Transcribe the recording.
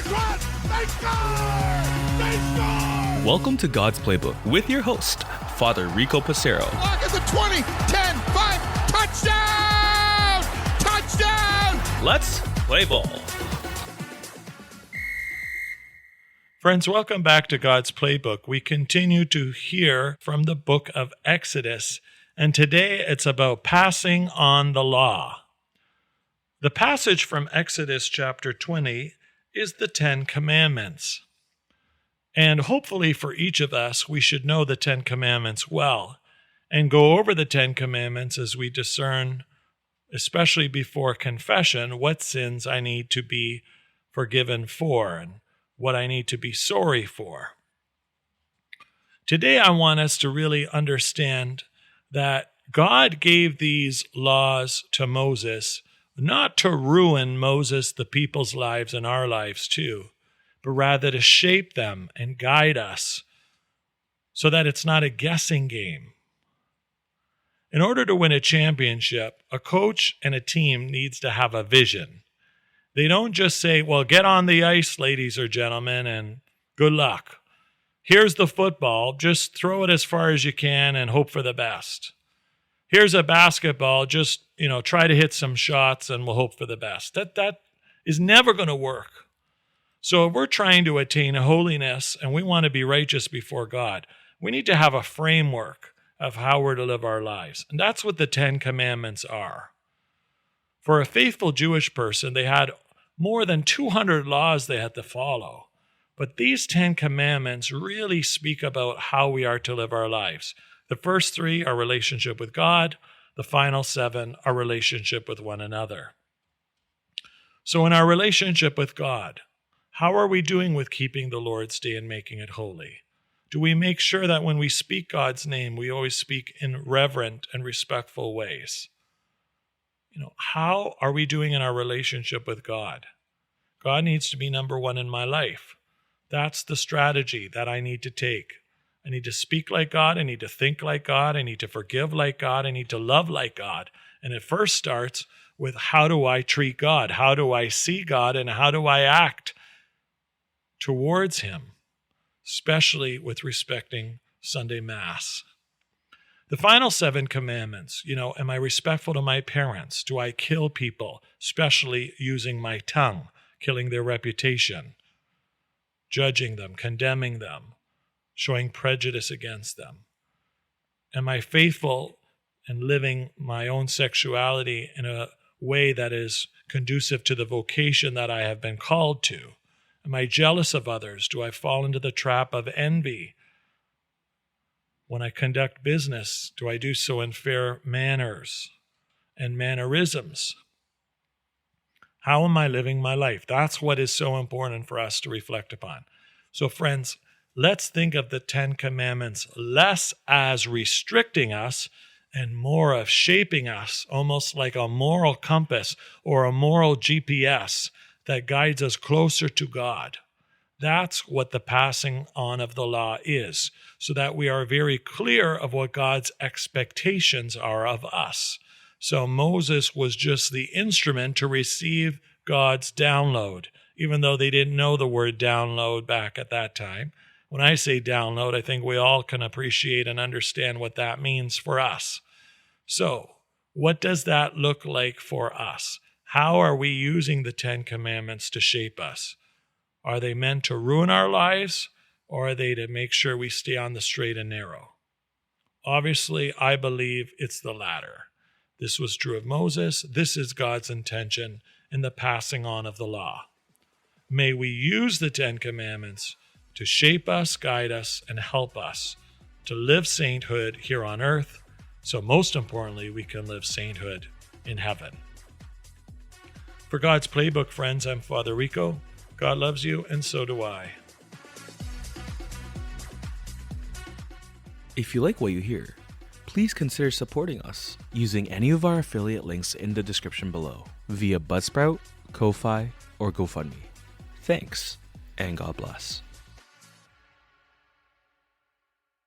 cross. They score! They score! Welcome to God's Playbook with your host, Father Rico Passero. Lock at the 20, 10, 5, touchdown! Touchdown! Let's play ball. Friends, welcome back to God's Playbook. We continue to hear from the book of Exodus, and today it's about passing on the law. The passage from Exodus chapter 20 is the Ten Commandments. And hopefully for each of us, we should know the Ten Commandments well and go over the Ten Commandments as we discern, especially before confession, what sins I need to be forgiven for and what I need to be sorry for. Today, I want us to really understand that God gave these laws to Moses not to ruin Moses, the people's lives, and our lives too, but rather to shape them and guide us so that it's not a guessing game. In order to win a championship, a coach and a team needs to have a vision. They don't just say, well, get on the ice, ladies or gentlemen, and good luck. Here's the football, just throw it as far as you can and hope for the best. Here's a basketball, just, try to hit some shots and we'll hope for the best. That is never going to work. So if we're trying to attain holiness and we want to be righteous before God, we need to have a framework of how we're to live our lives. And that's what the Ten Commandments are. For a faithful Jewish person, they had more than 200 laws they had to follow. But these 10 commandments really speak about how we are to live our lives. The first 3 are relationship with God. The final 7 are relationship with one another. So in our relationship with God, how are we doing with keeping the Lord's Day and making it holy? Do we make sure that when we speak God's name, we always speak in reverent and respectful ways? How are we doing in our relationship with God? God needs to be number 1 in my life. That's the strategy that I need to take. I need to speak like God. I need to think like God. I need to forgive like God. I need to love like God. And it first starts with how do I treat God? How do I see God? And how do I act towards Him, especially with respecting Sunday Mass? The final 7 commandments, am I respectful to my parents? Do I kill people, especially using my tongue, killing their reputation, judging them, condemning them, showing prejudice against them? Am I faithful in living my own sexuality in a way that is conducive to the vocation that I have been called to? Am I jealous of others? Do I fall into the trap of envy? When I conduct business, do I do so in fair manners and mannerisms? How am I living my life? That's what is so important for us to reflect upon. So friends, let's think of the 10 Commandments less as restricting us and more of shaping us, almost like a moral compass or a moral GPS that guides us closer to God. That's what the passing on of the law is, so that we are very clear of what God's expectations are of us. So Moses was just the instrument to receive God's download, even though they didn't know the word download back at that time. When I say download, I think we all can appreciate and understand what that means for us. So, what does that look like for us? How are we using the 10 Commandments to shape us? Are they meant to ruin our lives, or are they to make sure we stay on the straight and narrow? Obviously, I believe it's the latter. This was true of Moses. This is God's intention in the passing on of the law. May we use the 10 Commandments to shape us, guide us, and help us to live sainthood here on earth, so most importantly, we can live sainthood in heaven. For God's Playbook, friends, I'm Father Rico. God loves you, and so do I. If you like what you hear, please consider supporting us using any of our affiliate links in the description below via Buzzsprout, Ko-Fi, or GoFundMe. Thanks, and God bless.